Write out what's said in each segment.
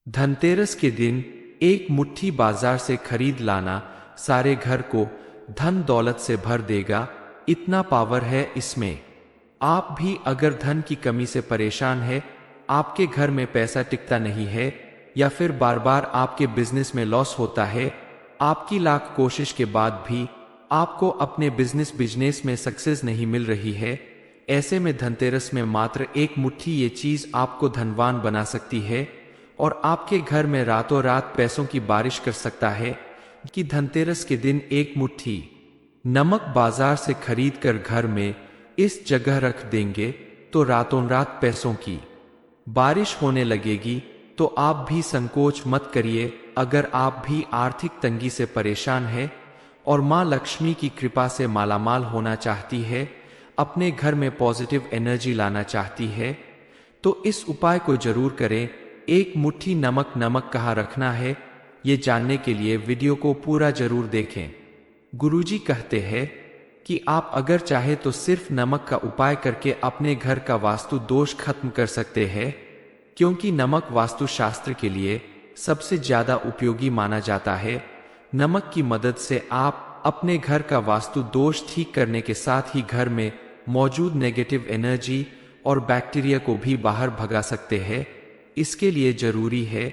धनतेरस के दिन एक मुट्ठी बाजार से खरीद लाना सारे घर को धन दौलत से भर देगा। इतना पावर है इसमें। आप भी अगर धन की कमी से परेशान है, आपके घर में पैसा टिकता नहीं है, या फिर बार बार आपके बिजनेस में लॉस होता है, आपकी लाख कोशिश के बाद भी आपको अपने बिजनेस में सक्सेस नहीं मिल रही है, ऐसे में धनतेरस में मात्र एक मुट्ठी ये चीज आपको धनवान बना सकती है और आपके घर में रातों रात पैसों की बारिश कर सकता है। कि धनतेरस के दिन एक मुट्ठी नमक बाजार से खरीद कर घर में इस जगह रख देंगे तो रातों रात पैसों की बारिश होने लगेगी। तो आप भी संकोच मत करिए। अगर आप भी आर्थिक तंगी से परेशान है और मां लक्ष्मी की कृपा से मालामाल होना चाहती है, अपने घर में पॉजिटिव एनर्जी लाना चाहती है, तो इस उपाय को जरूर करें। एक मुट्ठी नमक कहाँ रखना है, ये जानने के लिए वीडियो को पूरा जरूर देखें। गुरुजी कहते हैं कि आप अगर चाहे तो सिर्फ नमक का उपाय करके अपने घर का वास्तु दोष खत्म कर सकते हैं, क्योंकि नमक वास्तु शास्त्र के लिए सबसे ज्यादा उपयोगी माना जाता है। नमक की मदद से आप अपने घर का वास्तु दोष ठीक करने के साथ ही घर में मौजूद नेगेटिव एनर्जी और बैक्टीरिया को भी बाहर भगा सकते हैं। इसके लिए जरूरी है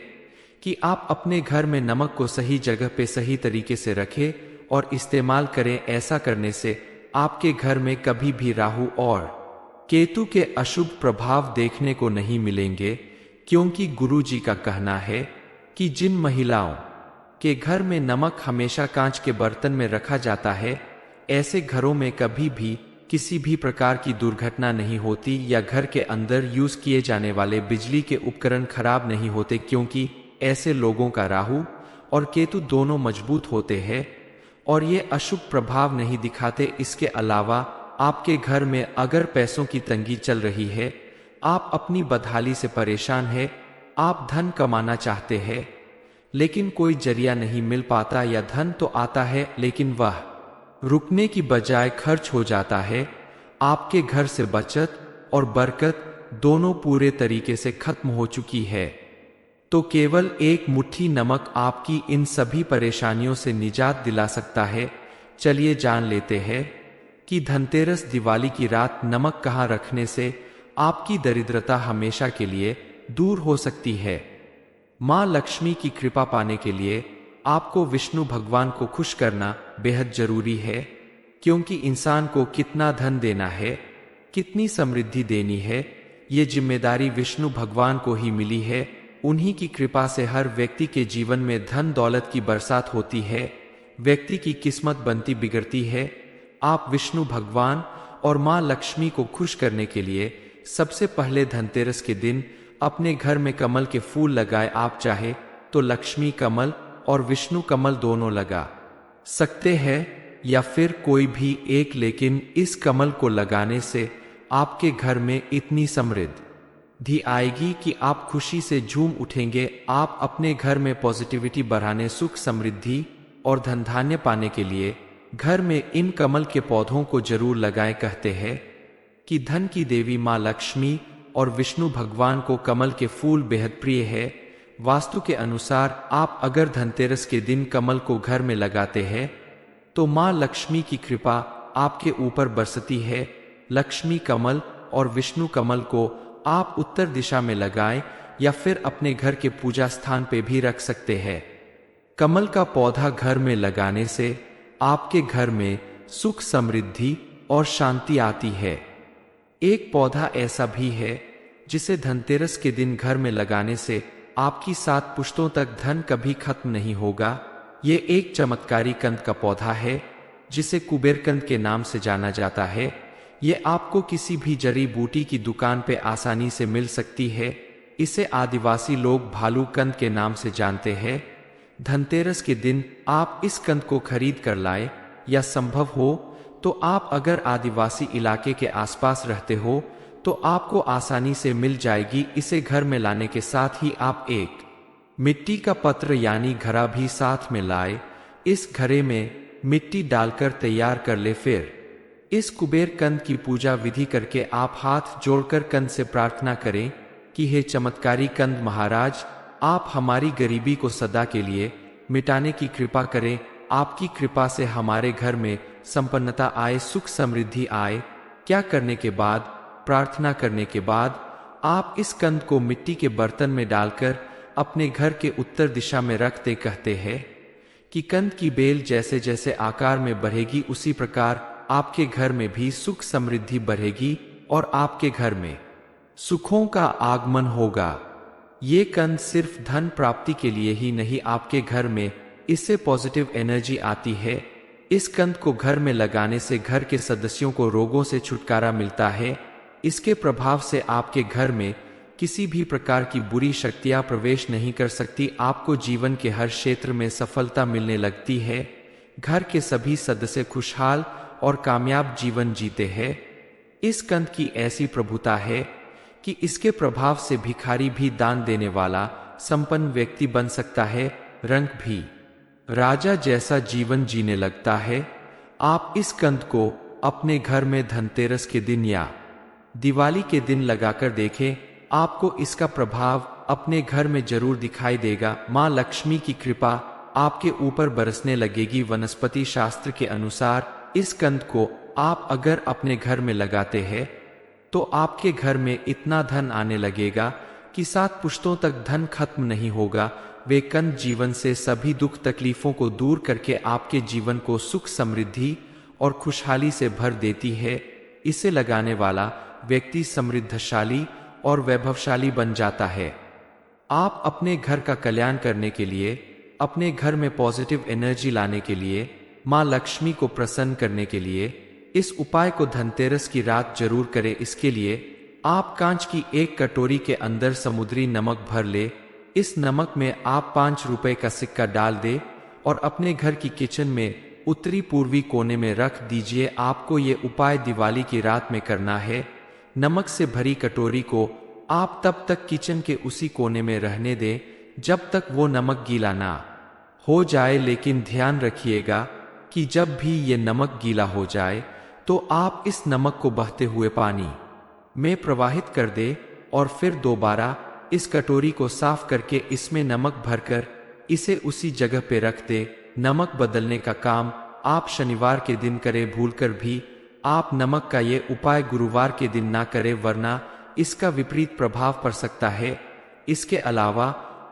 कि आप अपने घर में नमक को सही जगह पे सही तरीके से रखें और इस्तेमाल करें। ऐसा करने से आपके घर में कभी भी राहु और केतु के अशुभ प्रभाव देखने को नहीं मिलेंगे, क्योंकि गुरुजी का कहना है कि जिन महिलाओं के घर में नमक हमेशा कांच के बर्तन में रखा जाता है, ऐसे घरों में कभी भी किसी भी प्रकार की दुर्घटना नहीं होती या घर के अंदर यूज किए जाने वाले बिजली के उपकरण खराब नहीं होते, क्योंकि ऐसे लोगों का राहु और केतु दोनों मजबूत होते हैं और ये अशुभ प्रभाव नहीं दिखाते। इसके अलावा आपके घर में अगर पैसों की तंगी चल रही है, आप अपनी बदहाली से परेशान है, आप धन कमाना चाहते हैं लेकिन कोई जरिया नहीं मिल पाता, या धन तो आता है लेकिन वह रुकने की बजाय खर्च हो जाता है, आपके घर से बचत और बरकत दोनों पूरे तरीके से खत्म हो चुकी है, तो केवल एक मुट्ठी नमक आपकी इन सभी परेशानियों से निजात दिला सकता है। चलिए जान लेते हैं कि धनतेरस दिवाली की रात नमक कहाँ रखने से आपकी दरिद्रता हमेशा के लिए दूर हो सकती है। मां लक्ष्मी की कृपा पाने के लिए आपको विष्णु भगवान को खुश करना बेहद जरूरी है, क्योंकि इंसान को कितना धन देना है, कितनी समृद्धि देनी है, ये जिम्मेदारी विष्णु भगवान को ही मिली है। उन्हीं की कृपा से हर व्यक्ति के जीवन में धन दौलत की बरसात होती है, व्यक्ति की किस्मत बनती बिगड़ती है। आप विष्णु भगवान और मां लक्ष्मी को खुश करने के लिए सबसे पहले धनतेरस के दिन अपने घर में कमल के फूल लगाए। आप चाहे तो लक्ष्मी कमल और विष्णु कमल दोनों लगा सकते हैं या फिर कोई भी एक, लेकिन इस कमल को लगाने से आपके घर में इतनी समृद्धि आएगी कि आप खुशी से झूम उठेंगे। आप अपने घर में पॉजिटिविटी बढ़ाने, सुख समृद्धि और धन धान्य पाने के लिए घर में इन कमल के पौधों को जरूर लगाएं। कहते हैं कि धन की देवी मां लक्ष्मी और विष्णु भगवान को कमल के फूल बेहद प्रिय है। वास्तु के अनुसार आप अगर धनतेरस के दिन कमल को घर में लगाते हैं तो मां लक्ष्मी की कृपा आपके ऊपर बरसती है। लक्ष्मी कमल और विष्णु कमल को आप उत्तर दिशा में लगाएं या फिर अपने घर के पूजा स्थान पे भी रख सकते हैं। कमल का पौधा घर में लगाने से आपके घर में सुख समृद्धि और शांति आती है। एक पौधा ऐसा भी है जिसे धनतेरस के दिन घर में लगाने से आपकी 7 पुश्तों तक धन कभी खत्म नहीं होगा। ये एक चमत्कारी कंद का पौधा है जिसे कुबेर कंद के नाम से जाना जाता है। ये आपको किसी भी जड़ी बूटी की दुकान पे आसानी से मिल सकती है। इसे आदिवासी लोग भालू कंद के नाम से जानते हैं। धनतेरस के दिन आप इस कंद को खरीद कर लाए, या संभव हो तो आप अगर आदिवासी इलाके के आसपास रहते हो तो आपको आसानी से मिल जाएगी। इसे घर में लाने के साथ ही आप एक मिट्टी का पत्र यानी घड़ा भी साथ में लाए। इस घड़े में मिट्टी डालकर तैयार कर ले। फिर इस कुबेर कंद की पूजा विधि करके आप हाथ जोड़कर कंद से प्रार्थना करें कि हे चमत्कारी कंद महाराज, आप हमारी गरीबी को सदा के लिए मिटाने की कृपा करें। आपकी कृपा से हमारे घर में संपन्नता आए, सुख समृद्धि आए। क्या करने के बाद, प्रार्थना करने के बाद आप इस कंद को मिट्टी के बर्तन में डालकर अपने घर के उत्तर दिशा में रखते कहते हैं कि कंद की बेल जैसे जैसे आकार में बढ़ेगी उसी प्रकार आपके घर में भी सुख समृद्धि बढ़ेगी और आपके घर में सुखों का आगमन होगा। ये कंद सिर्फ धन प्राप्ति के लिए ही नहीं, आपके घर में इससे पॉजिटिव एनर्जी आती है। इस कंद को घर में लगाने से घर के सदस्यों को रोगों से छुटकारा मिलता है। इसके प्रभाव से आपके घर में किसी भी प्रकार की बुरी शक्तियां प्रवेश नहीं कर सकती। आपको जीवन के हर क्षेत्र में सफलता मिलने लगती है। घर के सभी सदस्य खुशहाल और कामयाब जीवन जीते हैं। इस कंद की ऐसी प्रभुता है कि इसके प्रभाव से भिखारी भी दान देने वाला संपन्न व्यक्ति बन सकता है, रंग भी राजा जैसा जीवन जीने लगता है। आप इस कंद को अपने घर में धनतेरस के दिन या दिवाली के दिन लगाकर देखें, आपको इसका प्रभाव अपने घर में जरूर दिखाई देगा। माँ लक्ष्मी की कृपा आपके ऊपर बरसने लगेगी। वनस्पति शास्त्र के अनुसार इस कंद को आप अगर अपने घर में लगाते हैं तो आपके घर में इतना धन आने लगेगा कि 7 पुश्तों तक धन खत्म नहीं होगा। वे कंद जीवन से सभी दुख तकलीफों को दूर करके आपके जीवन को सुख समृद्धि और खुशहाली से भर देती है। इसे लगाने वाला व्यक्ति समृद्धशाली और वैभवशाली बन जाता है। आप अपने घर का कल्याण करने के लिए, अपने घर में पॉजिटिव एनर्जी लाने के लिए, माँ लक्ष्मी को प्रसन्न करने के लिए इस उपाय को धनतेरस की रात जरूर करें। इसके लिए आप कांच की एक कटोरी के अंदर समुद्री नमक भर ले। इस नमक में आप 5 रुपए का सिक्का डाल दे और अपने घर की किचन में उत्तरी पूर्वी कोने में रख दीजिए। आपको ये उपाय दिवाली की रात में करना है। नमक से भरी कटोरी को आप तब तक किचन के उसी कोने में रहने दें जब तक वो नमक गीला ना हो जाए। लेकिन ध्यान रखिएगा कि जब भी ये नमक गीला हो जाए तो आप इस नमक को बहते हुए पानी में प्रवाहित कर दे और फिर दोबारा इस कटोरी को साफ करके इसमें नमक भरकर इसे उसी जगह पे रख दे। नमक बदलने का काम आप शनिवार के दिन करें। भूलकर भी आप नमक का ये उपाय गुरुवार के दिन ना करें, वरना इसका विपरीत प्रभाव पड़ सकता है। इसके अलावा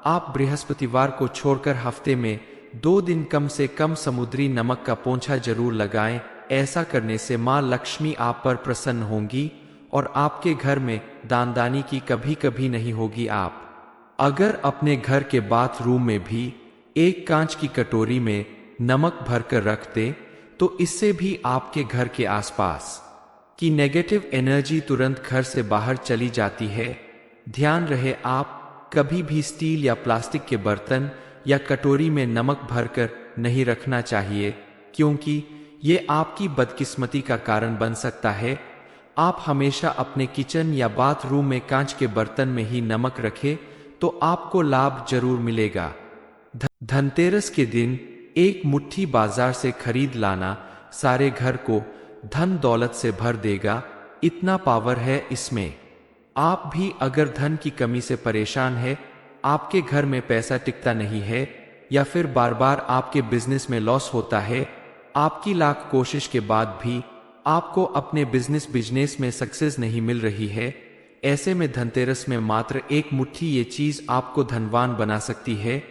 आप बृहस्पतिवार को छोड़कर हफ्ते में 2 दिन कम से कम समुद्री नमक का पोंछा जरूर लगाएं। ऐसा करने से माँ लक्ष्मी आप पर प्रसन्न होंगी और आपके घर में दानदानी की कभी कभी नहीं होगी। आप अगर अपने घर के बाथरूम में भी एक कांच की कटोरी में नमक भरकर रखते तो इससे भी आपके घर के आसपास की नेगेटिव एनर्जी तुरंत घर से बाहर चली जाती है। ध्यान रहे, आप कभी भी स्टील या प्लास्टिक के बर्तन या कटोरी में नमक भरकर नहीं रखना चाहिए, क्योंकि ये आपकी बदकिस्मती का कारण बन सकता है। आप हमेशा अपने किचन या बाथरूम में कांच के बर्तन में ही नमक रखें तो आपको लाभ जरूर मिलेगा। धनतेरस के दिन एक मुट्ठी बाजार से खरीद लाना सारे घर को धन दौलत से भर देगा। इतना पावर है इसमें। आप भी अगर धन की कमी से परेशान है, आपके घर में पैसा टिकता नहीं है या फिर बार बार आपके बिजनेस में लॉस होता है, आपकी लाख कोशिश के बाद भी आपको अपने बिजनेस में सक्सेस नहीं मिल रही है, ऐसे में धनतेरस में मात्र एक मुट्ठी ये चीज आपको धनवान बना सकती है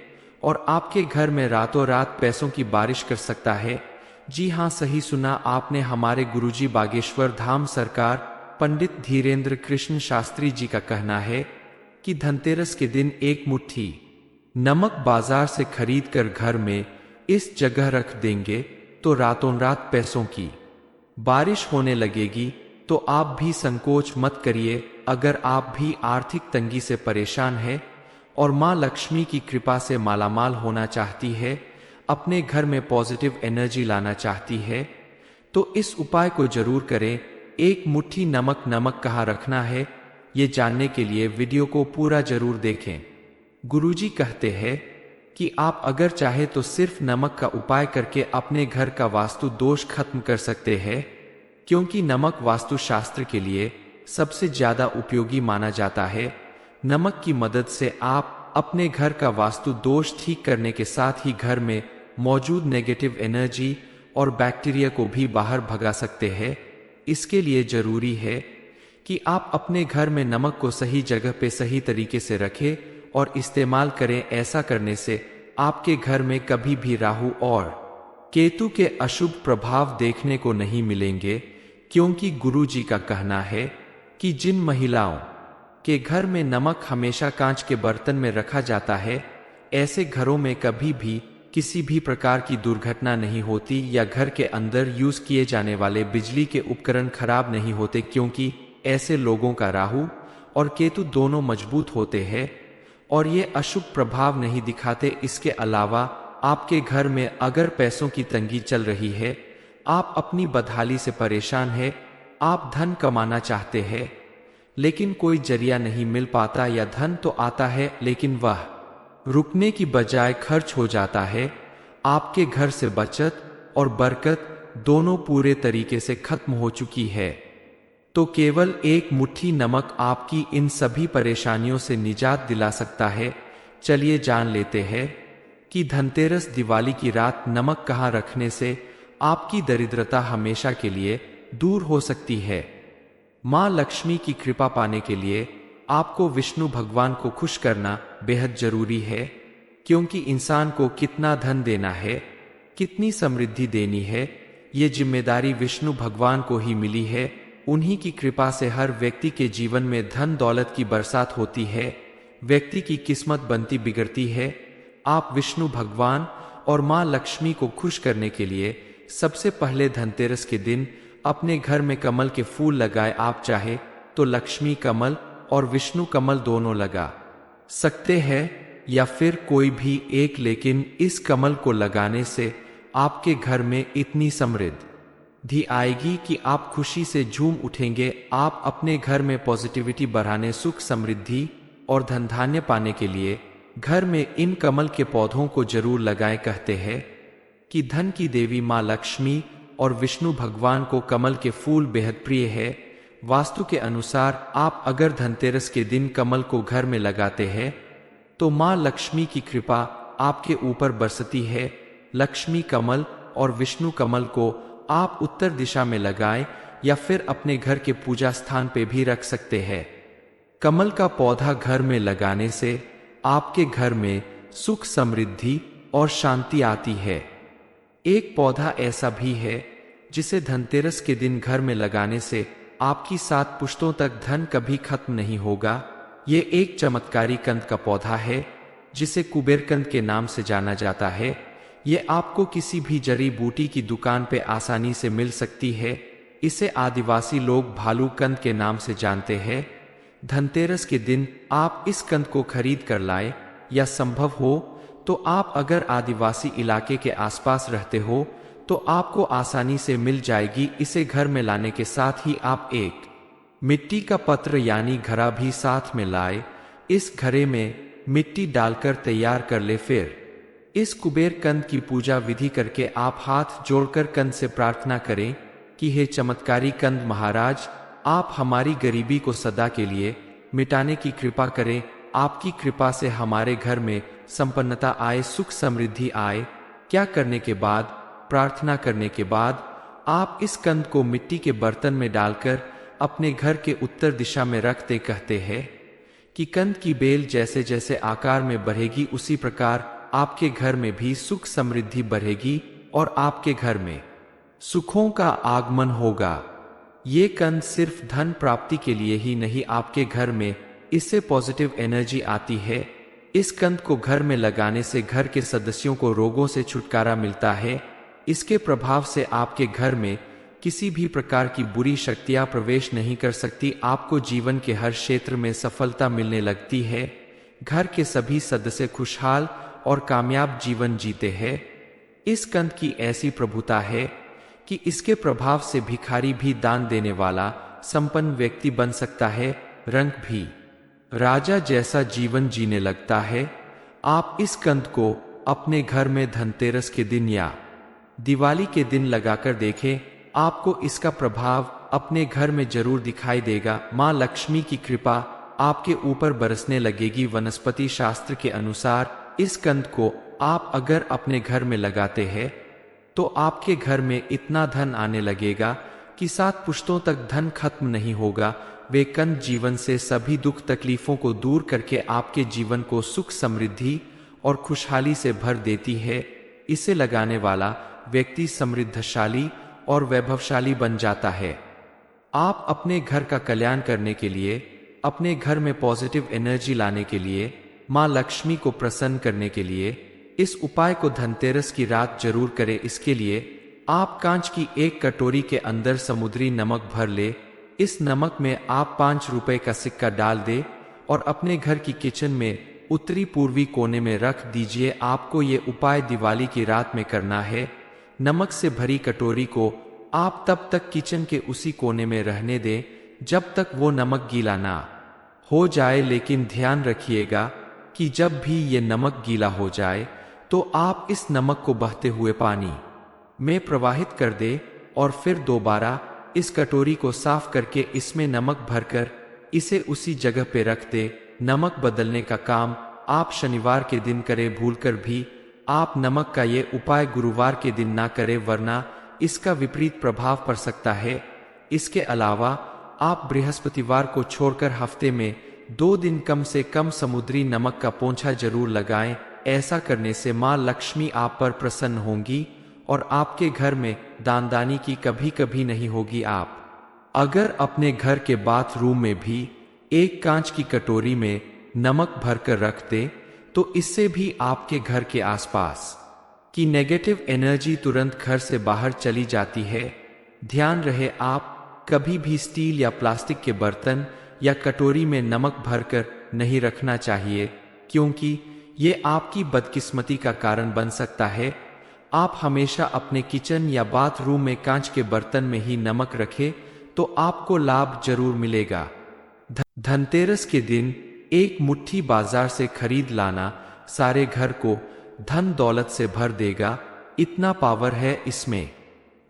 और आपके घर में रातों रात पैसों की बारिश कर सकता है। जी हाँ, सही सुना आपने। हमारे गुरुजी बागेश्वर धाम सरकार पंडित धीरेन्द्र कृष्ण शास्त्री जी का कहना है कि धनतेरस के दिन एक मुट्ठी नमक बाजार से खरीद कर घर में इस जगह रख देंगे तो रातों रात पैसों की बारिश होने लगेगी। तो आप भी संकोच मत करिए। अगर आप भी आर्थिक तंगी से परेशान है और माँ लक्ष्मी की कृपा से मालामाल होना चाहती है, अपने घर में पॉजिटिव एनर्जी लाना चाहती है, तो इस उपाय को जरूर करें। एक मुट्ठी नमक कहाँ रखना है, ये जानने के लिए वीडियो को पूरा जरूर देखें। गुरुजी कहते हैं कि आप अगर चाहे तो सिर्फ नमक का उपाय करके अपने घर का वास्तु दोष खत्म कर सकते हैं, क्योंकि नमक वास्तु शास्त्र के लिए सबसे ज्यादा उपयोगी माना जाता है। नमक की मदद से आप अपने घर का वास्तु दोष ठीक करने के साथ ही घर में मौजूद नेगेटिव एनर्जी और बैक्टीरिया को भी बाहर भगा सकते हैं। इसके लिए जरूरी है कि आप अपने घर में नमक को सही जगह पे सही तरीके से रखें और इस्तेमाल करें। ऐसा करने से आपके घर में कभी भी राहु और केतु के अशुभ प्रभाव देखने को नहीं मिलेंगे, क्योंकि गुरुजी का कहना है कि जिन महिलाओं के घर में नमक हमेशा कांच के बर्तन में रखा जाता है, ऐसे घरों में कभी भी किसी भी प्रकार की दुर्घटना नहीं होती या घर के अंदर यूज किए जाने वाले बिजली के उपकरण खराब नहीं होते, क्योंकि ऐसे लोगों का राहु और केतु दोनों मजबूत होते हैं और ये अशुभ प्रभाव नहीं दिखाते। इसके अलावा आपके घर में अगर पैसों की तंगी चल रही है, आप अपनी बदहाली से परेशान हैं, आप धन कमाना चाहते हैं लेकिन कोई जरिया नहीं मिल पाता, या धन तो आता है लेकिन वह रुकने की बजाय खर्च हो जाता है, आपके घर से बचत और बरकत दोनों पूरे तरीके से खत्म हो चुकी है, तो केवल एक मुट्ठी नमक आपकी इन सभी परेशानियों से निजात दिला सकता है। चलिए जान लेते हैं कि धनतेरस दिवाली की रात नमक कहाँ रखने से आपकी दरिद्रता हमेशा के लिए दूर हो सकती है। मां लक्ष्मी की कृपा पाने के लिए आपको विष्णु भगवान को खुश करना बेहद जरूरी है, क्योंकि इंसान को कितना धन देना है, कितनी समृद्धि देनी है, ये जिम्मेदारी विष्णु भगवान को ही मिली है। उन्हीं की कृपा से हर व्यक्ति के जीवन में धन दौलत की बरसात होती है, व्यक्ति की किस्मत बनती बिगड़ती है। आप विष्णु भगवान और मां लक्ष्मी को खुश करने के लिए सबसे पहले धनतेरस के दिन अपने घर में कमल के फूल लगाए। आप चाहे तो लक्ष्मी कमल और विष्णु कमल दोनों लगा सकते हैं या फिर कोई भी एक, लेकिन इस कमल को लगाने से आपके घर में इतनी समृद्धि आएगी कि आप खुशी से झूम उठेंगे। आप अपने घर में पॉजिटिविटी बढ़ाने, सुख समृद्धि और धन धान्य पाने के लिए घर में इन कमल के पौधों को जरूर लगाएं। कहते हैं कि धन की देवी मां लक्ष्मी और विष्णु भगवान को कमल के फूल बेहद प्रिय है। वास्तु के अनुसार आप अगर धनतेरस के दिन कमल को घर में लगाते हैं तो मां लक्ष्मी की कृपा आपके ऊपर बरसती है। लक्ष्मी कमल और विष्णु कमल को आप उत्तर दिशा में लगाएं या फिर अपने घर के पूजा स्थान पे भी रख सकते हैं। कमल का पौधा घर में लगाने से आपके घर में सुख समृद्धि और शांति आती है। एक पौधा ऐसा भी है जिसे धनतेरस के दिन घर में लगाने से आपकी 7 पुश्तों तक धन कभी खत्म नहीं होगा। ये एक चमत्कारी कंद का पौधा है जिसे कुबेर कंद के नाम से जाना जाता है। ये आपको किसी भी जड़ी बूटी की दुकान पे आसानी से मिल सकती है। इसे आदिवासी लोग भालू कंद के नाम से जानते हैं। धनतेरस के दिन आप इस कंद को खरीद कर लाए, या संभव हो तो आप अगर आदिवासी इलाके के आसपास रहते हो तो आपको आसानी से मिल जाएगी। इसे घर में लाने के साथ ही आप एक मिट्टी का पत्र यानी घड़ा भी साथ में लाए। इस घड़े में मिट्टी डालकर तैयार कर ले। फिर इस कुबेर कंद की पूजा विधि करके आप हाथ जोड़कर कंद से प्रार्थना करें कि हे चमत्कारी कंद महाराज, आप हमारी गरीबी को सदा के लिए मिटाने की कृपा करें। आपकी कृपा से हमारे घर में संपन्नता आए, सुख समृद्धि आए। क्या करने के बाद, प्रार्थना करने के बाद आप इस कंद को मिट्टी के बर्तन में डालकर अपने घर के उत्तर दिशा में रखते। कहते हैं कि कंद की बेल जैसे जैसे आकार में बढ़ेगी उसी प्रकार आपके घर में भी सुख समृद्धि बढ़ेगी और आपके घर में सुखों का आगमन होगा। ये कंद सिर्फ धन प्राप्ति के लिए ही नहीं, आपके घर में इससे पॉजिटिव एनर्जी आती है। इस कंद को घर में लगाने से घर के सदस्यों को रोगों से छुटकारा मिलता है। इसके प्रभाव से आपके घर में किसी भी प्रकार की बुरी शक्तियां प्रवेश नहीं कर सकती। आपको जीवन के हर क्षेत्र में सफलता मिलने लगती है। घर के सभी सदस्य खुशहाल और कामयाब जीवन जीते हैं। इस कंद की ऐसी प्रभुता है कि इसके प्रभाव से भिखारी भी दान देने वाला संपन्न व्यक्ति बन सकता है, रंग भी राजा जैसा जीवन जीने लगता है। आप इस कंद को अपने घर में धनतेरस के दिन या दिवाली के दिन लगाकर देखें, आपको इसका प्रभाव अपने घर में जरूर दिखाई देगा। मां लक्ष्मी की कृपा आपके ऊपर बरसने लगेगी। वनस्पति शास्त्र के अनुसार इस कंद को आप अगर अपने घर में लगाते हैं तो आपके घर में इतना धन आने लगेगा कि 7 पुश्तों तक धन खत्म नहीं होगा। वे कंद जीवन से सभी दुख तकलीफों को दूर करके आपके जीवन को सुख समृद्धि और खुशहाली से भर देती है। इसे लगाने वाला व्यक्ति समृद्धशाली और वैभवशाली बन जाता है। आप अपने घर का कल्याण करने के लिए, अपने घर में पॉजिटिव एनर्जी लाने के लिए, माँ लक्ष्मी को प्रसन्न करने के लिए इस उपाय को धनतेरस की रात जरूर करें। इसके लिए आप कांच की एक कटोरी के अंदर समुद्री नमक भर ले। इस नमक में आप 5 रुपए का सिक्का डाल दे और अपने घर की किचन में उत्तरी पूर्वी कोने में रख दीजिए। आपको ये उपाय दिवाली की रात में करना है। नमक से भरी कटोरी को आप तब तक किचन के उसी कोने में रहने दें जब तक वो नमक गीला ना हो जाए। लेकिन ध्यान रखिएगा कि जब भी ये नमक गीला हो जाए तो आप इस नमक को बहते हुए पानी में प्रवाहित कर दे और फिर दोबारा इस कटोरी को साफ करके इसमें नमक भरकर इसे उसी जगह पे रख दे। नमक बदलने का काम आप शनिवार के दिन करें। भूलकर भी आप नमक का ये उपाय गुरुवार के दिन ना करें, वरना इसका विपरीत प्रभाव पड़ सकता है। इसके अलावा आप बृहस्पतिवार को छोड़कर हफ्ते में 2 दिन कम से कम समुद्री नमक का पोंछा जरूर लगाएं। ऐसा करने से माँ लक्ष्मी आप पर प्रसन्न होंगी और आपके घर में दानदानी की कभी कभी नहीं होगी। आप अगर अपने घर के बाथरूम में भी एक कांच की कटोरी में नमक भरकर रख दे तो इससे भी आपके घर के आसपास की नेगेटिव एनर्जी तुरंत घर से बाहर चली जाती है। ध्यान रहे, आप कभी भी स्टील या प्लास्टिक के बर्तन या कटोरी में नमक भरकर नहीं रखना चाहिए, क्योंकि ये आपकी बदकिस्मती का कारण बन सकता है। आप हमेशा अपने किचन या बाथरूम में कांच के बर्तन में ही नमक रखें तो आपको लाभ जरूर मिलेगा। धनतेरस के दिन एक मुट्ठी बाजार से खरीद लाना सारे घर को धन दौलत से भर देगा। इतना पावर है इसमें।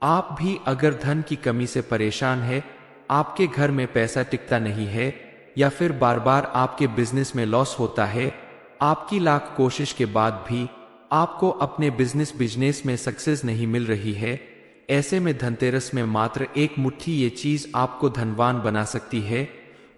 आप भी अगर धन की कमी से परेशान है, आपके घर में पैसा टिकता नहीं है या फिर बार बार आपके बिजनेस में लॉस होता है, आपकी लाख कोशिश के बाद भी आपको अपने बिजनेस में सक्सेस नहीं मिल रही है, ऐसे में धनतेरस में मात्र एक मुट्ठी ये चीज आपको धनवान बना सकती है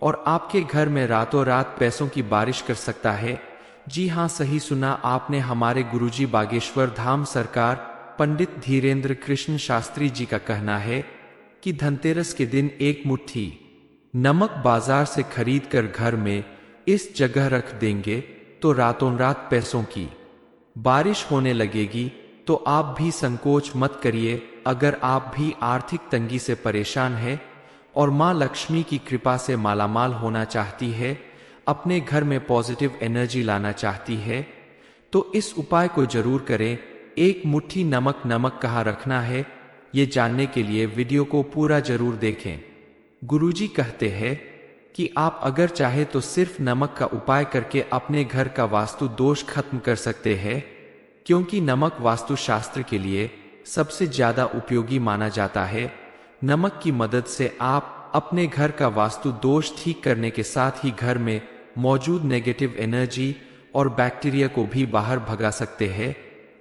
और आपके घर में रातों रात पैसों की बारिश कर सकता है। जी हाँ, सही सुना आपने। हमारे गुरुजी बागेश्वर धाम सरकार पंडित धीरेन्द्र कृष्ण शास्त्री जी का कहना है कि धनतेरस के दिन एक मुट्ठी नमक बाजार से खरीद कर घर में इस जगह रख देंगे तो रातों रात पैसों की बारिश होने लगेगी। तो आप भी संकोच मत करिए। अगर आप भी आर्थिक तंगी से परेशान हैं और माँ लक्ष्मी की कृपा से मालामाल होना चाहती है, अपने घर में पॉजिटिव एनर्जी लाना चाहती है, तो इस उपाय को जरूर करें। एक मुट्ठी नमक कहाँ रखना है, ये जानने के लिए वीडियो को पूरा जरूर देखें। गुरुजी कहते हैं कि आप अगर चाहे तो सिर्फ नमक का उपाय करके अपने घर का वास्तु दोष खत्म कर सकते हैं, क्योंकि नमक वास्तु शास्त्र के लिए सबसे ज्यादा उपयोगी माना जाता है। नमक की मदद से आप अपने घर का वास्तु दोष ठीक करने के साथ ही घर में मौजूद नेगेटिव एनर्जी और बैक्टीरिया को भी बाहर भगा सकते हैं।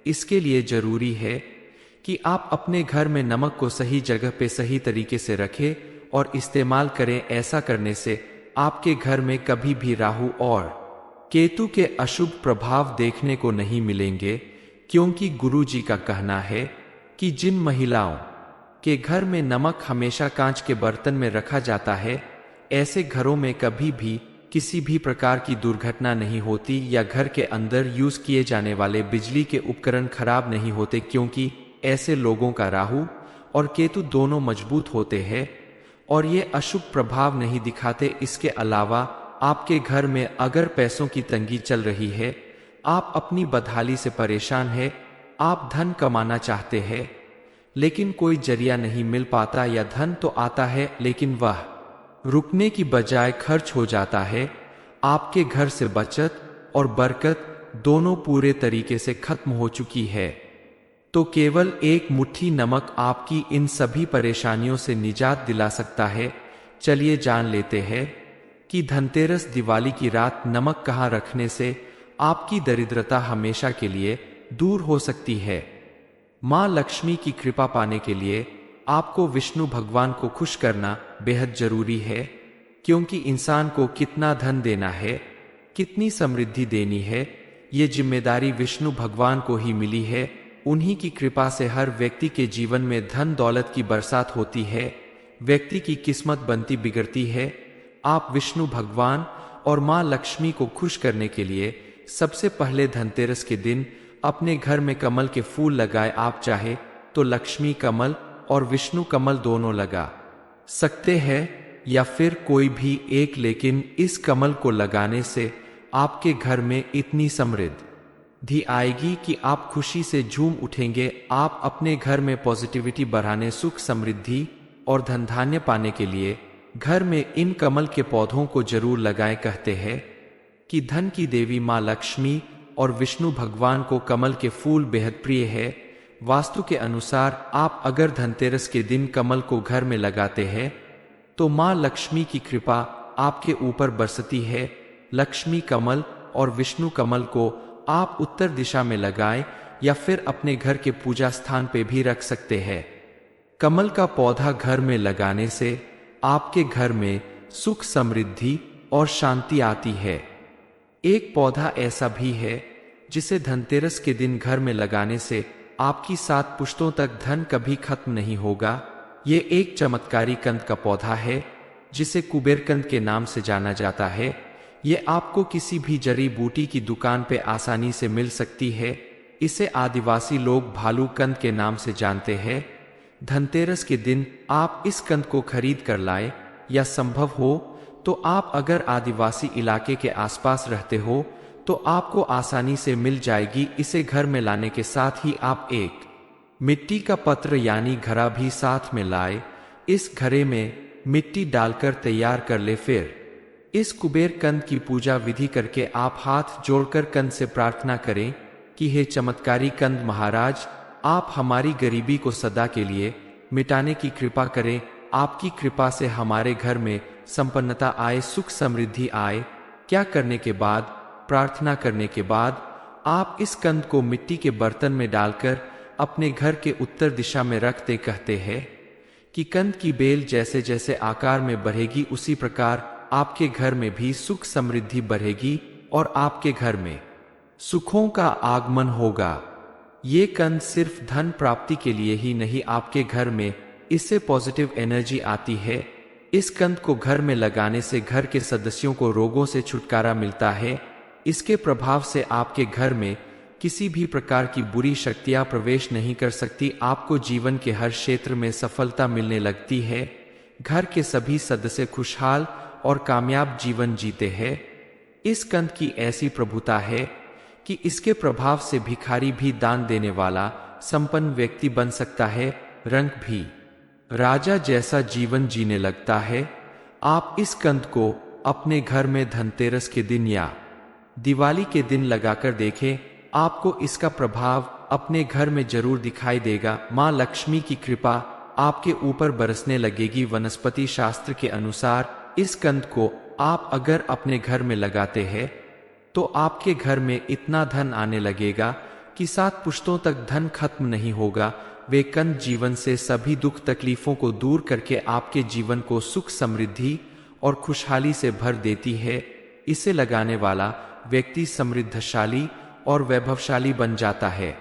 इसके लिए जरूरी है कि आप अपने घर में नमक को सही जगह पे सही तरीके से रखें और इस्तेमाल करें। ऐसा करने से आपके घर में कभी भी राहु और केतु के अशुभ प्रभाव देखने को नहीं मिलेंगे, क्योंकि गुरुजी का कहना है कि जिन महिलाओं के घर में नमक हमेशा कांच के बर्तन में रखा जाता है, ऐसे घरों में कभी भी किसी भी प्रकार की दुर्घटना नहीं होती या घर के अंदर यूज किए जाने वाले बिजली के उपकरण खराब नहीं होते, क्योंकि ऐसे लोगों का राहु और केतु दोनों मजबूत होते हैं और ये अशुभ प्रभाव नहीं दिखाते। इसके अलावा आपके घर में अगर पैसों की तंगी चल रही है, आप अपनी बदहाली से परेशान है, आप धन कमाना चाहते हैं लेकिन कोई जरिया नहीं मिल पाता, या धन तो आता है लेकिन वह रुकने की बजाय खर्च हो जाता है, आपके घर से बचत और बरकत दोनों पूरे तरीके से खत्म हो चुकी है, तो केवल एक मुट्ठी नमक आपकी इन सभी परेशानियों से निजात दिला सकता है। चलिए जान लेते हैं कि धनतेरस दिवाली की रात नमक कहाँ रखने से आपकी दरिद्रता हमेशा के लिए दूर हो सकती है। माँ लक्ष्मी की कृपा पाने के लिए आपको विष्णु भगवान को खुश करना बेहद जरूरी है, क्योंकि इंसान को कितना धन देना है, कितनी समृद्धि देनी है, ये जिम्मेदारी विष्णु भगवान को ही मिली है। उन्हीं की कृपा से हर व्यक्ति के जीवन में धन दौलत की बरसात होती है, व्यक्ति की किस्मत बनती बिगड़ती है। आप विष्णु भगवान और माँ लक्ष्मी को खुश करने के लिए सबसे पहले धनतेरस के दिन अपने घर में कमल के फूल लगाए। आप चाहे तो लक्ष्मी कमल और विष्णु कमल दोनों लगा सकते हैं, या फिर कोई भी एक, लेकिन इस कमल को लगाने से आपके घर में इतनी समृद्धि आएगी कि आप खुशी से झूम उठेंगे। आप अपने घर में पॉजिटिविटी बढ़ाने, सुख समृद्धि और धन धान्य पाने के लिए घर में इन कमल के पौधों को जरूर लगाएं। कहते हैं कि धन की देवी माँ लक्ष्मी और विष्णु भगवान को कमल के फूल बेहद प्रिय है। वास्तु के अनुसार आप अगर धनतेरस के दिन कमल को घर में लगाते हैं तो माँ लक्ष्मी की कृपा आपके ऊपर बरसती है। लक्ष्मी कमल और विष्णु कमल को आप उत्तर दिशा में लगाएं या फिर अपने घर के पूजा स्थान पे भी रख सकते हैं। कमल का पौधा घर में लगाने से आपके घर में सुख समृद्धि और शांति आती है। एक पौधा ऐसा भी है जिसे धनतेरस के दिन घर में लगाने से आपकी 7 पुश्तों तक धन कभी खत्म नहीं होगा। ये एक चमत्कारी कंद का पौधा है जिसे कुबेर कंद के नाम से जाना जाता है। ये आपको किसी भी जड़ी बूटी की दुकान पे आसानी से मिल सकती है। इसे आदिवासी लोग भालू कंद के नाम से जानते हैं। धनतेरस के दिन आप इस कंद को खरीद कर लाए, या संभव हो तो आप अगर आदिवासी इलाके के आसपास रहते हो तो आपको आसानी से मिल जाएगी। इसे घर में लाने के साथ ही आप एक मिट्टी का पत्र यानी घड़ा भी साथ में लाए। इस घड़े में मिट्टी डालकर तैयार कर ले। फिर इस कुबेर कंद की पूजा विधि करके आप हाथ जोड़कर कंद से प्रार्थना करें कि हे चमत्कारी कंद महाराज, आप हमारी गरीबी को सदा के लिए मिटाने की कृपा करें। आपकी कृपा से हमारे घर में संपन्नता आए, सुख समृद्धि आए। क्या करने के बाद, प्रार्थना करने के बाद आप इस कंद को मिट्टी के बर्तन में डालकर अपने घर के उत्तर दिशा में रखते। कहते हैं कि कंद की बेल जैसे जैसे आकार में बढ़ेगी उसी प्रकार आपके घर में भी सुख समृद्धि बढ़ेगी और आपके घर में सुखों का आगमन होगा। ये कंद सिर्फ धन प्राप्ति के लिए ही नहीं, आपके घर में इससे पॉजिटिव एनर्जी आती है। इस कंद को घर में लगाने से घर के सदस्यों को रोगों से छुटकारा मिलता है। इसके प्रभाव से आपके घर में किसी भी प्रकार की बुरी शक्तियां प्रवेश नहीं कर सकती। आपको जीवन के हर क्षेत्र में सफलता मिलने लगती है। घर के सभी सदस्य खुशहाल और कामयाब जीवन जीते हैं। इस कंद की ऐसी प्रभुता है कि इसके प्रभाव से भिखारी भी दान देने वाला संपन्न व्यक्ति बन सकता है, रंग भी राजा जैसा जीवन जीने लगता है। आप इस कंद को अपने घर में धनतेरस के दिन या दिवाली के दिन लगाकर देखें, आपको इसका प्रभाव अपने घर में जरूर दिखाई देगा। माँ लक्ष्मी की कृपा आपके ऊपर बरसने लगेगी। वनस्पति शास्त्र के अनुसार इस कंद को आप अगर अपने घर में लगाते हैं तो आपके घर में इतना धन आने लगेगा कि 7 पुश्तों तक धन खत्म नहीं होगा। वे कंद जीवन से सभी दुख तकलीफों को दूर करके आपके जीवन को सुख समृद्धि और खुशहाली से भर देती है। इसे लगाने वाला व्यक्ति समृद्धशाली और वैभवशाली बन जाता है।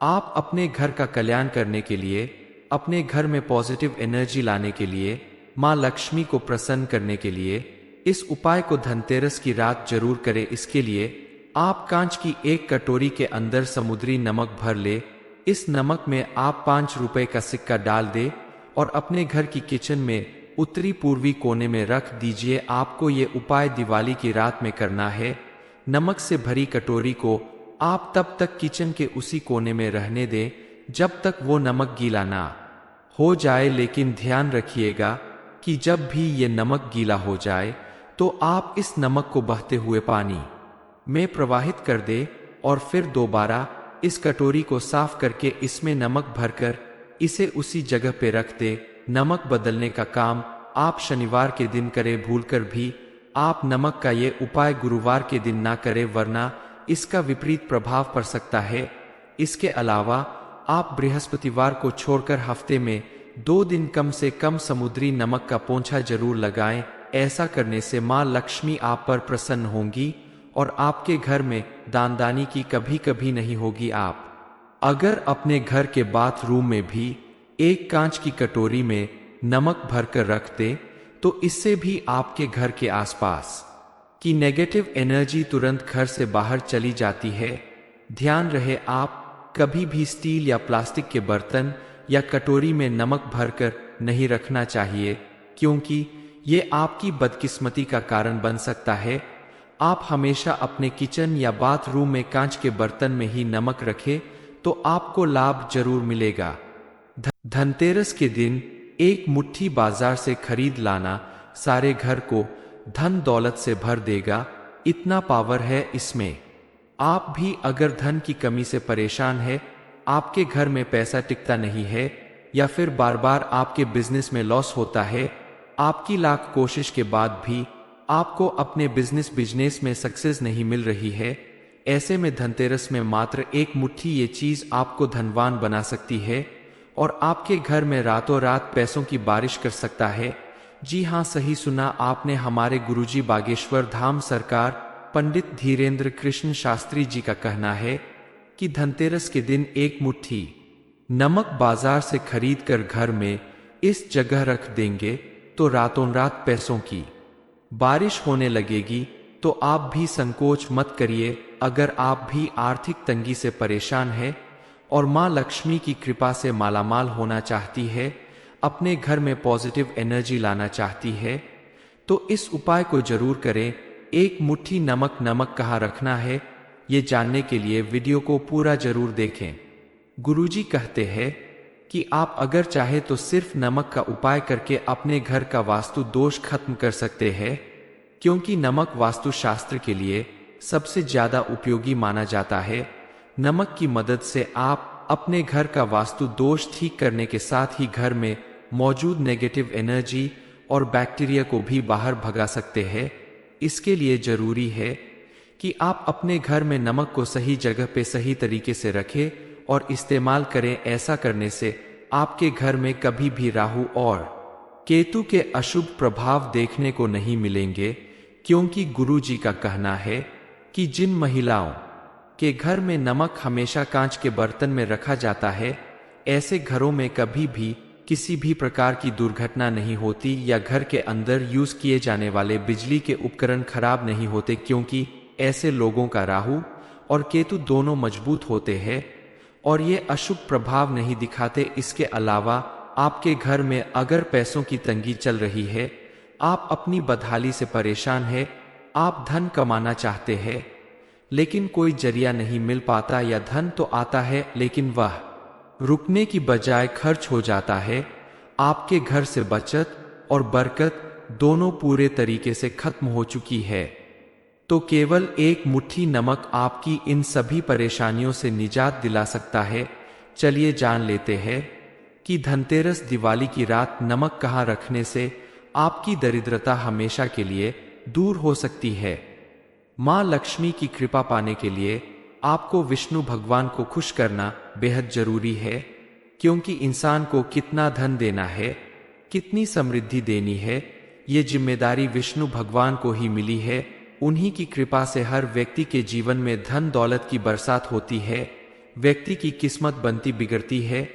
आप अपने घर का कल्याण करने के लिए, अपने घर में पॉजिटिव एनर्जी लाने के लिए, माँ लक्ष्मी को प्रसन्न करने के लिए इस उपाय को धनतेरस की रात जरूर करें। इसके लिए आप कांच की एक कटोरी के अंदर समुद्री नमक भर ले। इस नमक में आप 5 रुपए का सिक्का डाल दे और अपने घर की किचन में उत्तरी पूर्वी कोने में रख दीजिए। आपको ये उपाय दिवाली की रात में करना है। नमक से भरी कटोरी को आप तब तक किचन के उसी कोने में रहने दें जब तक वो नमक गीला ना हो जाए। लेकिन ध्यान रखिएगा कि जब भी ये नमक गीला हो जाए तो आप इस नमक को बहते हुए पानी में प्रवाहित कर दे और फिर दोबारा इस कटोरी को साफ करके इसमें नमक भरकर इसे उसी जगह पे रख दे। नमक बदलने का काम आप शनिवार के दिन करें। भूलकर भी आप नमक का ये उपाय गुरुवार के दिन ना करें, वरना इसका विपरीत प्रभाव पड़ सकता है। इसके अलावा आप बृहस्पतिवार को छोड़कर हफ्ते में 2 दिन कम से कम समुद्री नमक का पोंछा जरूर लगाएं। ऐसा करने से माँ लक्ष्मी आप पर प्रसन्न होंगी और आपके घर में दानदानी की कभी कभी नहीं होगी। आप अगर अपने घर के बाथरूम में भी एक कांच की कटोरी में नमक भरकर रखते तो इससे भी आपके घर के आसपास की नेगेटिव एनर्जी तुरंत घर से बाहर चली जाती है। ध्यान रहे, आप कभी भी स्टील या प्लास्टिक के बर्तन या कटोरी में नमक भरकर नहीं रखना चाहिए, क्योंकि ये आपकी बदकिस्मती का कारण बन सकता है। आप हमेशा अपने किचन या बाथरूम में कांच के बर्तन में ही नमक रखें तो आपको लाभ जरूर मिलेगा। धनतेरस के दिन एक मुट्ठी बाजार से खरीद लाना सारे घर को धन दौलत से भर देगा, इतना पावर है इसमें। आप भी अगर धन की कमी से परेशान है, आपके घर में पैसा टिकता नहीं है या फिर बार बार आपके बिजनेस में लॉस होता है, आपकी लाख कोशिश के बाद भी आपको अपने बिजनेस में सक्सेस नहीं मिल रही है, ऐसे में धनतेरस में मात्र एक मुट्ठी ये चीज आपको धनवान बना सकती है और आपके घर में रातों रात पैसों की बारिश कर सकता है। जी हाँ, सही सुना आपने। हमारे गुरुजी बागेश्वर धाम सरकार पंडित धीरेन्द्र कृष्ण शास्त्री जी का कहना है कि धनतेरस के दिन एक मुट्ठी नमक बाजार से खरीद कर घर में इस जगह रख देंगे तो रातों रात पैसों की बारिश होने लगेगी। तो आप भी संकोच मत करिए। अगर आप भी आर्थिक तंगी से परेशान है और माँ लक्ष्मी की कृपा से मालामाल होना चाहती है, अपने घर में पॉजिटिव एनर्जी लाना चाहती है, तो इस उपाय को जरूर करें। एक मुट्ठी नमक कहाँ रखना है, ये जानने के लिए वीडियो को पूरा जरूर देखें। गुरुजी कहते हैं कि आप अगर चाहे तो सिर्फ नमक का उपाय करके अपने घर का वास्तु दोष खत्म कर सकते हैं, क्योंकि नमक वास्तु शास्त्र के लिए सबसे ज्यादा उपयोगी माना जाता है। नमक की मदद से आप अपने घर का वास्तु दोष ठीक करने के साथ ही घर में मौजूद नेगेटिव एनर्जी और बैक्टीरिया को भी बाहर भगा सकते हैं। इसके लिए जरूरी है कि आप अपने घर में नमक को सही जगह पे सही तरीके से रखें और इस्तेमाल करें। ऐसा करने से आपके घर में कभी भी राहु और केतु के अशुभ प्रभाव देखने को नहीं मिलेंगे, क्योंकि गुरुजी का कहना है कि जिन महिलाओं के घर में नमक हमेशा कांच के बर्तन में रखा जाता है, ऐसे घरों में कभी भी किसी भी प्रकार की दुर्घटना नहीं होती या घर के अंदर यूज किए जाने वाले बिजली के उपकरण खराब नहीं होते, क्योंकि ऐसे लोगों का राहु और केतु दोनों मजबूत होते हैं और ये अशुभ प्रभाव नहीं दिखाते। इसके अलावा आपके घर में अगर पैसों की तंगी चल रही है, आप अपनी बदहाली से परेशान है, आप धन कमाना चाहते हैं लेकिन कोई जरिया नहीं मिल पाता, या धन तो आता है लेकिन वह रुकने की बजाय खर्च हो जाता है, आपके घर से बचत और बरकत दोनों पूरे तरीके से खत्म हो चुकी है, तो केवल एक मुट्ठी नमक आपकी इन सभी परेशानियों से निजात दिला सकता है। चलिए जान लेते हैं कि धनतेरस दिवाली की रात नमक कहाँ रखने से आपकी दरिद्रता हमेशा के लिए दूर हो सकती है। माँ लक्ष्मी की कृपा पाने के लिए आपको विष्णु भगवान को खुश करना बेहद जरूरी है, क्योंकि इंसान को कितना धन देना है, कितनी समृद्धि देनी है, ये जिम्मेदारी विष्णु भगवान को ही मिली है। उन्हीं की कृपा से हर व्यक्ति के जीवन में धन दौलत की बरसात होती है, व्यक्ति की किस्मत बनती बिगड़ती है।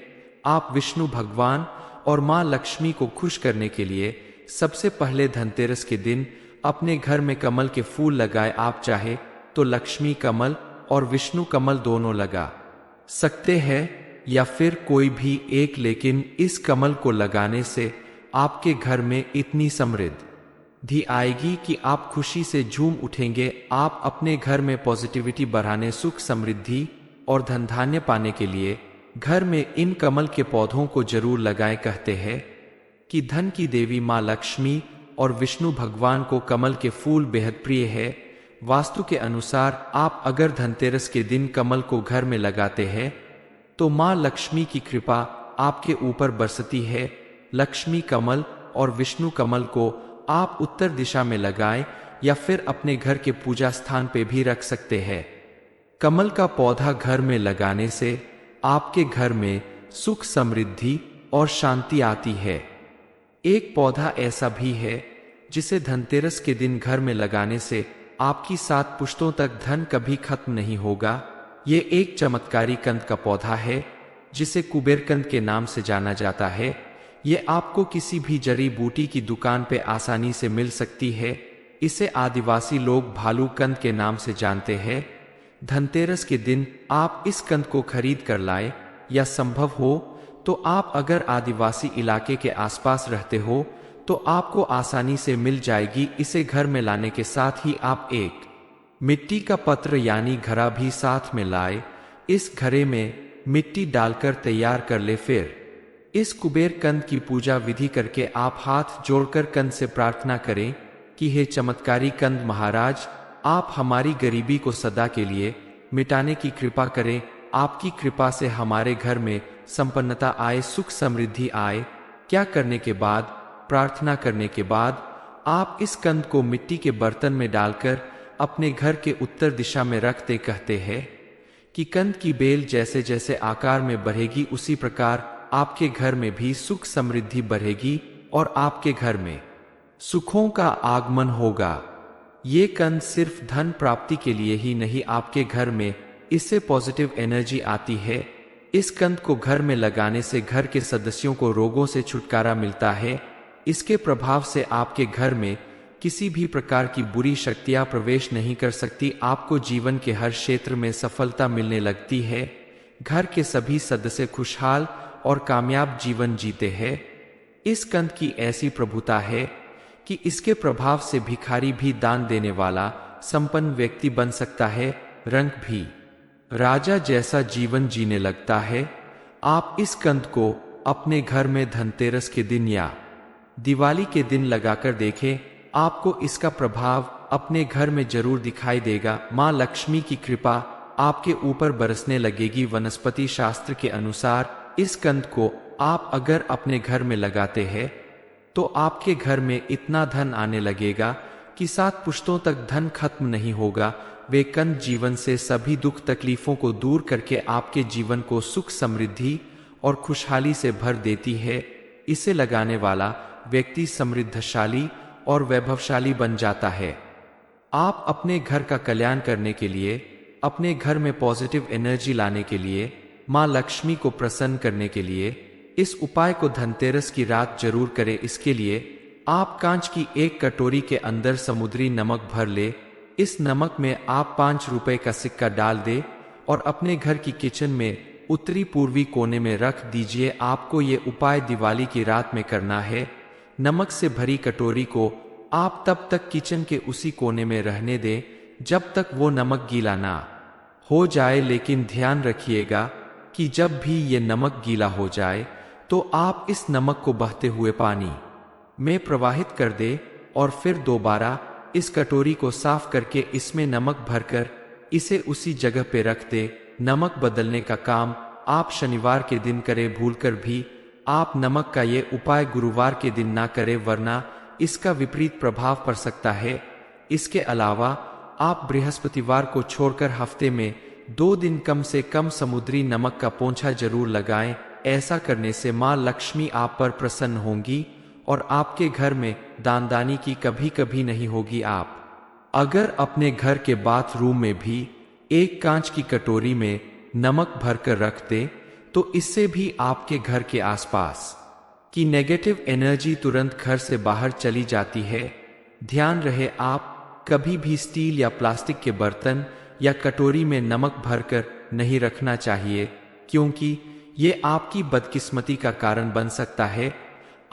आप विष्णु भगवान और माँ लक्ष्मी को खुश करने के लिए सबसे पहले धनतेरस के दिन अपने घर में कमल के फूल लगाए। आप चाहे तो लक्ष्मी कमल और विष्णु कमल दोनों लगा सकते हैं या फिर कोई भी एक, लेकिन इस कमल को लगाने से आपके घर में इतनी समृद्धि आएगी कि आप खुशी से झूम उठेंगे। आप अपने घर में पॉजिटिविटी बढ़ाने, सुख समृद्धि और धन धान्य पाने के लिए घर में इन कमल के पौधों को जरूर लगाएं। कहते हैं कि धन की देवी माँ लक्ष्मी और विष्णु भगवान को कमल के फूल बेहद प्रिय है। वास्तु के अनुसार आप अगर धनतेरस के दिन कमल को घर में लगाते हैं तो माँ लक्ष्मी की कृपा आपके ऊपर बरसती है। लक्ष्मी कमल और विष्णु कमल को आप उत्तर दिशा में लगाएं या फिर अपने घर के पूजा स्थान पे भी रख सकते हैं। कमल का पौधा घर में लगाने से आपके घर में सुख, समृद्धि और शांति आती है। एक पौधा ऐसा भी है जिसे धनतेरस के दिन घर में लगाने से आपकी 7 पुश्तों तक धन कभी खत्म नहीं होगा। ये एक चमत्कारी कंद का पौधा है जिसे कुबेर कंद के नाम से जाना जाता है। ये आपको किसी भी जड़ी बूटी की दुकान पे आसानी से मिल सकती है। इसे आदिवासी लोग भालू कंद के नाम से जानते हैं। धनतेरस के दिन आप इस कंद को खरीद कर लाए, या संभव हो तो आप अगर आदिवासी इलाके के आसपास रहते हो तो आपको आसानी से मिल जाएगी। इसे घर में लाने के साथ ही आप एक मिट्टी का पत्र यानी घड़ा भी साथ में लाए। इस घड़े में मिट्टी डालकर तैयार कर ले। फिर इस कुबेर कंद की पूजा विधि करके आप हाथ जोड़कर कंद से प्रार्थना करें कि हे चमत्कारी कंद महाराज, आप हमारी गरीबी को सदा के लिए मिटाने की कृपा करें। आपकी कृपा से हमारे घर में संपन्नता आए, सुख समृद्धि आए। क्या करने के बाद, प्रार्थना करने के बाद आप इस कंद को मिट्टी के बर्तन में डालकर अपने घर के उत्तर दिशा में रखते कहते हैं कि कंद की बेल जैसे जैसे आकार में बढ़ेगी उसी प्रकार आपके घर में भी सुख समृद्धि बढ़ेगी और आपके घर में सुखों का आगमन होगा। ये कंद सिर्फ धन प्राप्ति के लिए ही नहीं, आपके घर में इससे पॉजिटिव एनर्जी आती है। इस कंद को घर में लगाने से घर के सदस्यों को रोगों से छुटकारा मिलता है। इसके प्रभाव से आपके घर में किसी भी प्रकार की बुरी शक्तियां प्रवेश नहीं कर सकती। आपको जीवन के हर क्षेत्र में सफलता मिलने लगती है। घर के सभी सदस्य खुशहाल और कामयाब जीवन जीते हैं। इस कंद की ऐसी प्रभुता है कि इसके प्रभाव से भिखारी भी दान देने वाला संपन्न व्यक्ति बन सकता है, रंग भी राजा जैसा जीवन जीने लगता है। आप इस कंद को अपने घर में धनतेरस के दिन या दिवाली के दिन लगाकर देखें, आपको इसका प्रभाव अपने घर में जरूर दिखाई देगा। माँ लक्ष्मी की कृपा आपके ऊपर बरसने लगेगी। वनस्पति शास्त्र के अनुसार इस कंद को आप अगर अपने घर में लगाते हैं तो आपके घर में इतना धन आने लगेगा कि 7 पुश्तों तक धन खत्म नहीं होगा। वे कंद जीवन से सभी दुख तकलीफों को दूर करके आपके जीवन को सुख, समृद्धि और खुशहाली से भर देती है। इसे लगाने वाला व्यक्ति समृद्धशाली और वैभवशाली बन जाता है। आप अपने घर का कल्याण करने के लिए, अपने घर में पॉजिटिव एनर्जी लाने के लिए, माँ लक्ष्मी को प्रसन्न करने के लिए इस उपाय को धनतेरस की रात जरूर करें। इसके लिए आप कांच की एक कटोरी के अंदर समुद्री नमक भर ले। इस नमक में आप 5 रुपए का सिक्का डाल दे और अपने घर की किचन में उत्तरी पूर्वी कोने में रख दीजिए। आपको ये उपाय दिवाली की रात में करना है। नमक से भरी कटोरी को आप तब तक किचन के उसी कोने में रहने दें जब तक वो नमक गीला ना हो जाए। लेकिन ध्यान रखिएगा कि जब भी ये नमक गीला हो जाए तो आप इस नमक को बहते हुए पानी में प्रवाहित कर दे और फिर दोबारा इस कटोरी को साफ करके इसमें नमक भरकर इसे उसी जगह पे रख दे। नमक बदलने का काम आप शनिवार के दिन करें। भूलकर भी आप नमक का ये उपाय गुरुवार के दिन ना करें, वरना इसका विपरीत प्रभाव पड़ सकता है। इसके अलावा आप बृहस्पतिवार को छोड़कर हफ्ते में 2 दिन कम से कम समुद्री नमक का पोंछा जरूर लगाएं। ऐसा करने से माँ लक्ष्मी आप पर प्रसन्न होंगी और आपके घर में दानदानी की कभी कभी नहीं होगी। आप अगर अपने घर के बाथरूम में भी एक कांच की कटोरी में नमक भरकर रख दें तो इससे भी आपके घर के आसपास की नेगेटिव एनर्जी तुरंत घर से बाहर चली जाती है। ध्यान रहे, आप कभी भी स्टील या प्लास्टिक के बर्तन या कटोरी में नमक भरकर नहीं रखना चाहिए, क्योंकि ये आपकी बदकिस्मती का कारण बन सकता है।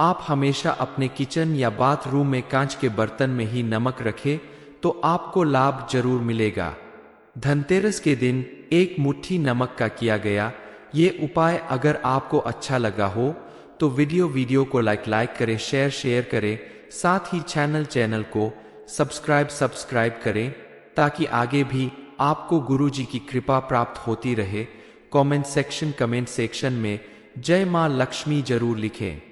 आप हमेशा अपने किचन या बाथरूम में कांच के बर्तन में ही नमक रखें तो आपको लाभ जरूर मिलेगा। धनतेरस के दिन एक मुट्ठी नमक का किया गया ये उपाय अगर आपको अच्छा लगा हो तो वीडियो को लाइक करें, शेयर करें, साथ ही चैनल को सब्सक्राइब करें ताकि आगे भी आपको गुरुजी की कृपा प्राप्त होती रहे। कमेंट सेक्शन में जय मां लक्ष्मी जरूर लिखें।